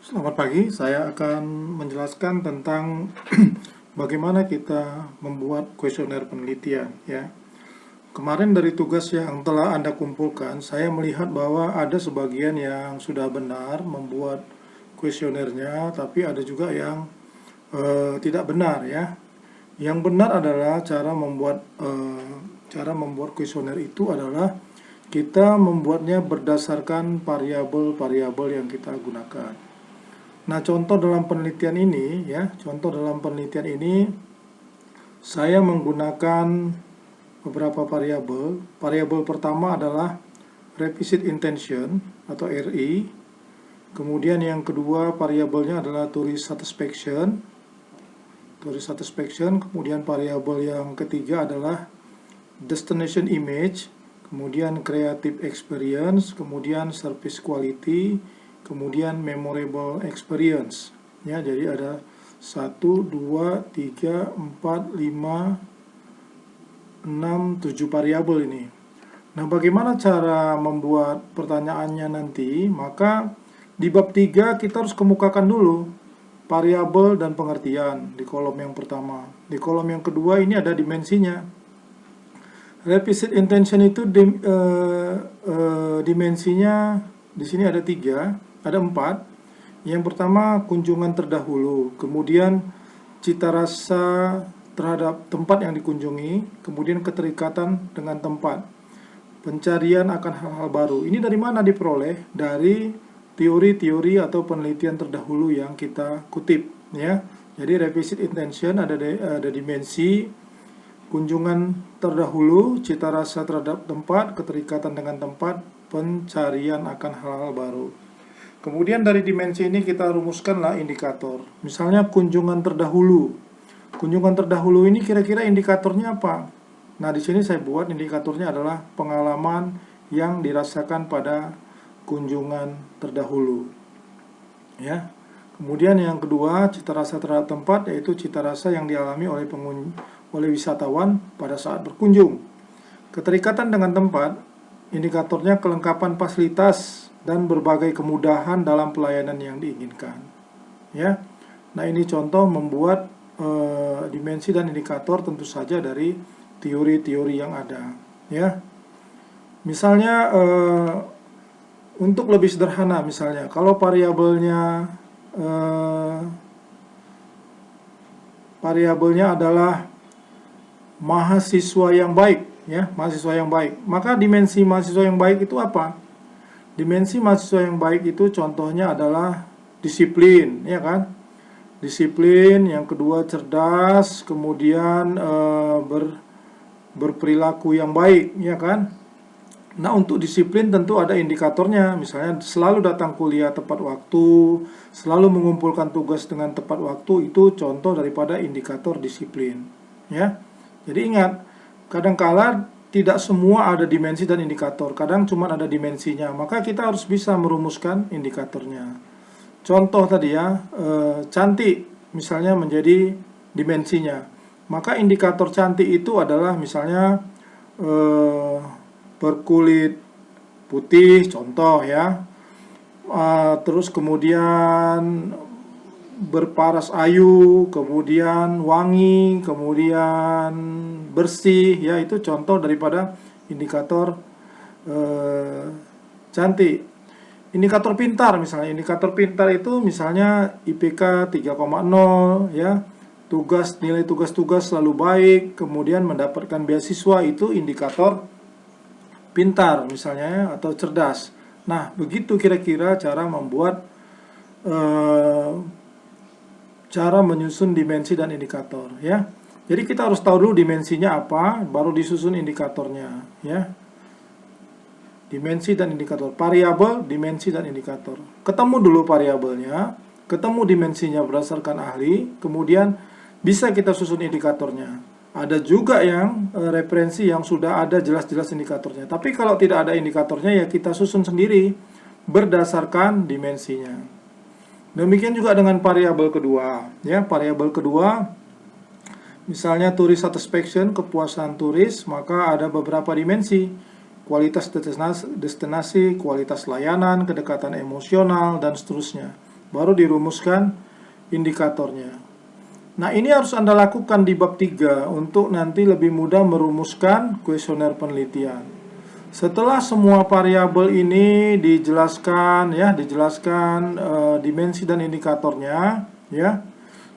Selamat pagi, saya akan menjelaskan tentang bagaimana kita membuat kuesioner penelitian ya. Kemarin dari tugas yang telah Anda kumpulkan, saya melihat bahwa ada sebagian yang sudah benar membuat kuesionernya, tapi ada juga yang tidak benar ya. Yang benar adalah cara membuat kuesioner itu adalah kita membuatnya berdasarkan variabel-variabel yang kita gunakan. Nah, contoh dalam penelitian ini saya menggunakan beberapa variabel. Variabel pertama adalah revisit intention atau RI. Kemudian yang kedua variabelnya adalah tourist satisfaction. Kemudian variabel yang ketiga adalah destination image, kemudian creative experience, kemudian service quality, kemudian memorable experience ya. Jadi ada 1, 2, 3, 4, 5, 6, 7 variabel ini. Nah, bagaimana cara membuat pertanyaannya nanti? Maka di bab 3 kita harus kemukakan dulu variabel dan pengertian di kolom yang pertama. Di kolom yang kedua ini ada dimensinya. Revisit intention itu dimensinya di sini ada 3, ada 4. Yang pertama kunjungan terdahulu, kemudian cita rasa terhadap tempat yang dikunjungi, kemudian keterikatan dengan tempat, pencarian akan hal-hal baru. Ini dari mana diperoleh? Dari teori-teori atau penelitian terdahulu yang kita kutip ya. Jadi revisit intention ada dimensi, kunjungan terdahulu, cita rasa terhadap tempat, keterikatan dengan tempat, pencarian akan hal-hal baru. Kemudian dari dimensi ini kita rumuskanlah indikator. Misalnya kunjungan terdahulu. Kunjungan terdahulu ini kira-kira indikatornya apa? Nah, di sini saya buat indikatornya adalah pengalaman yang dirasakan pada kunjungan terdahulu. Ya. Kemudian yang kedua, cita rasa terhadap tempat, yaitu cita rasa yang dialami oleh wisatawan pada saat berkunjung. Keterikatan dengan tempat, indikatornya kelengkapan fasilitas dan berbagai kemudahan dalam pelayanan yang diinginkan. Ya, nah ini contoh membuat dimensi dan indikator tentu saja dari teori-teori yang ada. Ya, misalnya untuk lebih sederhana, misalnya kalau variabelnya adalah mahasiswa yang baik ya, mahasiswa yang baik. Maka dimensi mahasiswa yang baik itu apa? Dimensi mahasiswa yang baik itu contohnya adalah disiplin, ya kan? Disiplin, yang kedua cerdas, kemudian berperilaku yang baik, ya kan? Nah, untuk disiplin tentu ada indikatornya, misalnya selalu datang kuliah tepat waktu, selalu mengumpulkan tugas dengan tepat waktu, itu contoh daripada indikator disiplin, ya. Jadi ingat, kadangkala tidak semua ada dimensi dan indikator, kadang cuma ada dimensinya, maka kita harus bisa merumuskan indikatornya. Contoh tadi ya, cantik misalnya menjadi dimensinya, maka indikator cantik itu adalah misalnya berkulit putih, contoh ya, terus kemudian berparas ayu, kemudian wangi, kemudian bersih, ya itu contoh daripada indikator cantik. Indikator pintar misalnya, indikator pintar itu misalnya IPK 3,0 ya, nilai tugas-tugas selalu baik, kemudian mendapatkan beasiswa, itu indikator pintar misalnya atau cerdas. Nah, begitu kira-kira cara membuat cara menyusun dimensi dan indikator ya. Jadi kita harus tahu dulu dimensinya apa, baru disusun indikatornya ya. Dimensi dan indikator, variabel, dimensi dan indikator. Ketemu dulu variabelnya, ketemu dimensinya berdasarkan ahli, kemudian bisa kita susun indikatornya. Ada juga yang referensi yang sudah ada jelas-jelas indikatornya. Tapi kalau tidak ada indikatornya ya kita susun sendiri berdasarkan dimensinya. Demikian juga dengan variabel kedua. Ya, variabel kedua misalnya tourist satisfaction, kepuasan turis, maka ada beberapa dimensi. Kualitas destinasi, kualitas layanan, kedekatan emosional, dan seterusnya. baru dirumuskan indikatornya. Nah, ini harus Anda lakukan di bab 3 untuk nanti lebih mudah merumuskan kuesioner penelitian. Setelah semua variabel ini dijelaskan ya, dimensi dan indikatornya ya.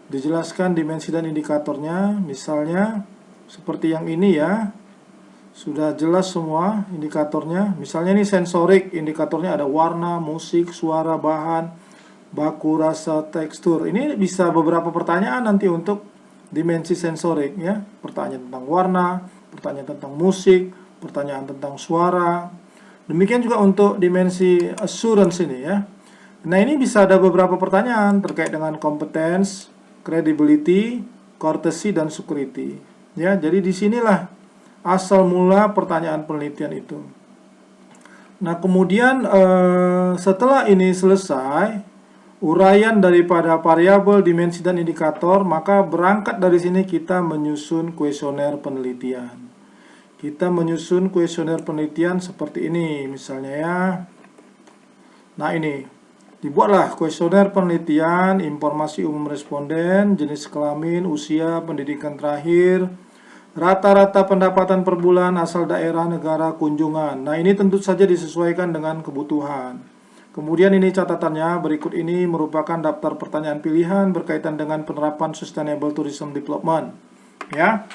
Dijelaskan dimensi dan indikatornya, misalnya seperti yang ini ya. Sudah jelas semua indikatornya. Misalnya ini sensorik, indikatornya ada warna, musik, suara, bahan, baku, rasa, tekstur. Ini bisa beberapa pertanyaan nanti untuk dimensi sensorik ya. Pertanyaan tentang warna, pertanyaan tentang musik, pertanyaan tentang suara. Demikian juga untuk dimensi assurance ini ya. Nah, ini bisa ada beberapa pertanyaan terkait dengan competence, credibility, courtesy, dan security. Ya, jadi disinilah asal mula pertanyaan penelitian itu. Nah, kemudian setelah ini selesai, uraian daripada variabel, dimensi, dan indikator, maka berangkat dari sini kita menyusun kuesioner penelitian. Kita menyusun kuesioner penelitian seperti ini, misalnya ya. Nah, ini dibuatlah kuesioner penelitian, informasi umum responden, jenis kelamin, usia, pendidikan terakhir, rata-rata pendapatan per bulan, asal daerah, negara, kunjungan. Nah, ini tentu saja disesuaikan dengan kebutuhan. Kemudian ini catatannya, berikut ini merupakan daftar pertanyaan pilihan berkaitan dengan penerapan Sustainable Tourism Development. Ya.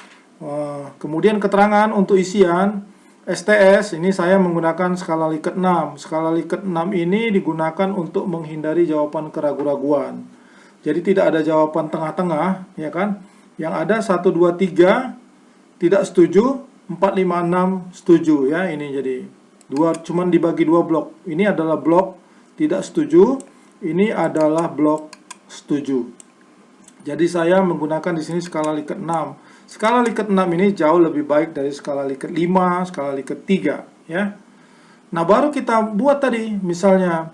Kemudian keterangan untuk isian STS, ini saya menggunakan skala Likert 6. Skala Likert 6 ini digunakan untuk menghindari jawaban keraguan-raguan. Jadi tidak ada jawaban tengah-tengah, ya kan? Yang ada 1, 2, 3 tidak setuju, 4, 5, 6 setuju ya. Ini jadi cuman dibagi 2 blok. Ini adalah blok tidak setuju, ini adalah blok setuju. Jadi saya menggunakan di sini skala Likert 6. Skala Likert 6 ini jauh lebih baik dari skala Likert 5, skala Likert 3 ya. Nah, baru kita buat tadi misalnya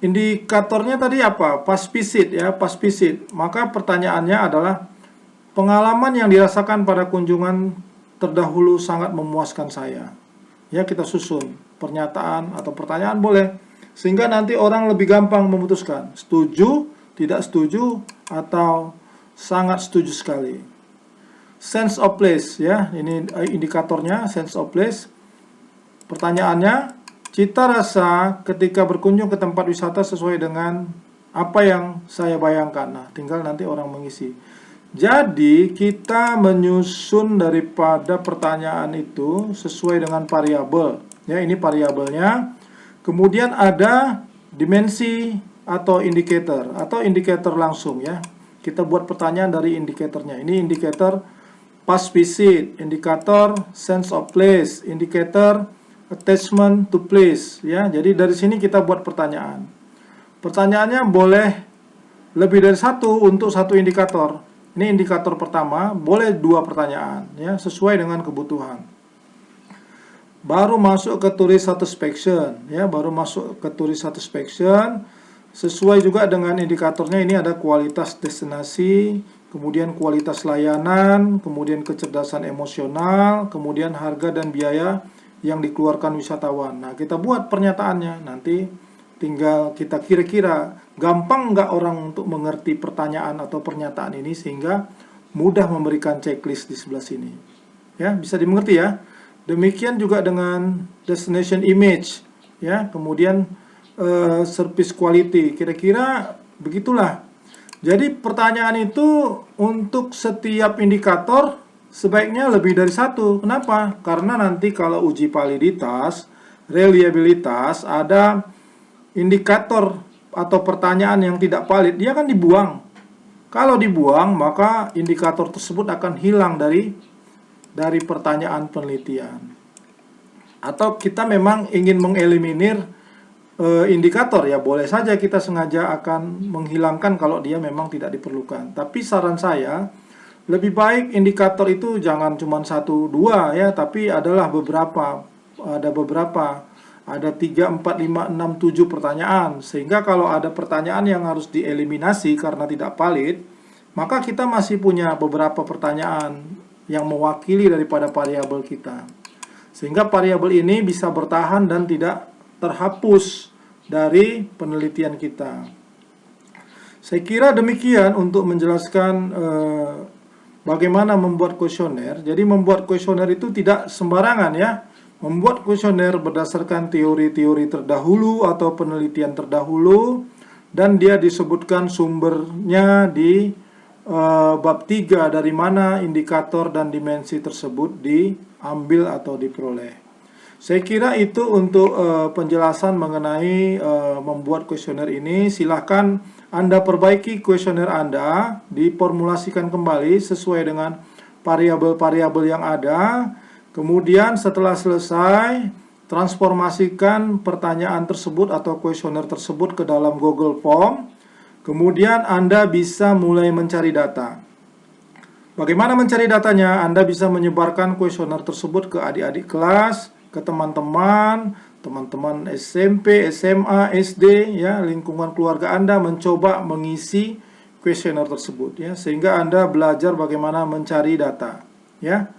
indikatornya tadi apa? Past visit ya, past visit. Maka pertanyaannya adalah pengalaman yang dirasakan pada kunjungan terdahulu sangat memuaskan saya. Ya, kita susun pernyataan atau pertanyaan boleh, sehingga nanti orang lebih gampang memutuskan setuju, tidak setuju, atau sangat setuju sekali. Sense of place ya, ini indikatornya sense of place. Pertanyaannya, cita rasa ketika berkunjung ke tempat wisata sesuai dengan apa yang saya bayangkan. Nah, tinggal nanti orang mengisi. Jadi kita menyusun daripada pertanyaan itu sesuai dengan variabel. Ya, ini variabelnya. Kemudian ada dimensi atau indikator langsung ya. Kita buat pertanyaan dari indikatornya. Ini indikator past visit, indikator sense of place, indikator attachment to place ya. Jadi dari sini kita buat pertanyaan. Pertanyaannya boleh lebih dari satu untuk satu indikator. Ini indikator pertama, boleh 2 pertanyaan ya, sesuai dengan kebutuhan. Baru masuk ke tourist satisfaction ya, sesuai juga dengan indikatornya. Ini ada kualitas destinasi, kemudian kualitas layanan, kemudian kecerdasan emosional, kemudian harga dan biaya yang dikeluarkan wisatawan. Nah, kita buat pernyataannya, nanti tinggal kita kira-kira gampang nggak orang untuk mengerti pertanyaan atau pernyataan ini, sehingga mudah memberikan checklist di sebelah sini. Ya, bisa dimengerti ya. Demikian juga dengan destination image ya, kemudian service quality, kira-kira begitulah. Jadi pertanyaan itu untuk setiap indikator sebaiknya lebih dari satu. Kenapa? Karena nanti kalau uji validitas, reliabilitas, ada indikator atau pertanyaan yang tidak valid, dia akan dibuang. Kalau dibuang, maka indikator tersebut akan hilang dari pertanyaan penelitian. Atau kita memang ingin mengeliminir indikator, ya boleh saja kita sengaja akan menghilangkan kalau dia memang tidak diperlukan. Tapi saran saya, lebih baik indikator itu jangan cuma 1, 2 ya, tapi adalah beberapa. Ada 3, 4, 5, 6, 7 pertanyaan. Sehingga kalau ada pertanyaan yang harus dieliminasi karena tidak valid, maka kita masih punya beberapa pertanyaan yang mewakili daripada variabel kita. Sehingga variabel ini bisa bertahan dan tidak terhapus dari penelitian kita. Saya kira demikian untuk menjelaskan bagaimana membuat kuesioner. Jadi membuat kuesioner itu tidak sembarangan ya. Membuat kuesioner berdasarkan teori-teori terdahulu atau penelitian terdahulu, dan dia disebutkan sumbernya di bab 3 dari mana indikator dan dimensi tersebut diambil atau diperoleh. Saya kira itu untuk penjelasan mengenai membuat kuesioner ini. Silahkan Anda perbaiki kuesioner Anda, diformulasikan kembali sesuai dengan variabel-variabel yang ada. Kemudian setelah selesai, transformasikan pertanyaan tersebut atau kuesioner tersebut ke dalam Google Form. Kemudian Anda bisa mulai mencari data. Bagaimana mencari datanya? Anda bisa menyebarkan kuesioner tersebut ke adik-adik kelas, ke teman-teman SMP, SMA, SD, ya, lingkungan keluarga Anda mencoba mengisi kuesioner tersebut, ya, sehingga Anda belajar bagaimana mencari data, ya.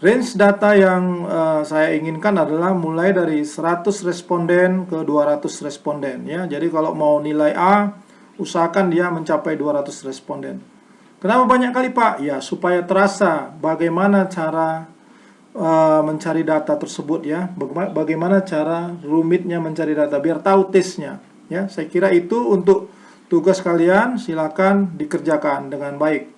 Range data yang saya inginkan adalah mulai dari 100 responden ke 200 responden, ya. Jadi kalau mau nilai A, usahakan dia mencapai 200 responden. Kenapa banyak kali, Pak? Ya, supaya terasa bagaimana cara mencari data tersebut, ya. Bagaimana cara rumitnya mencari data, biar tahu tesnya, ya. Saya kira itu untuk tugas kalian, silakan dikerjakan dengan baik.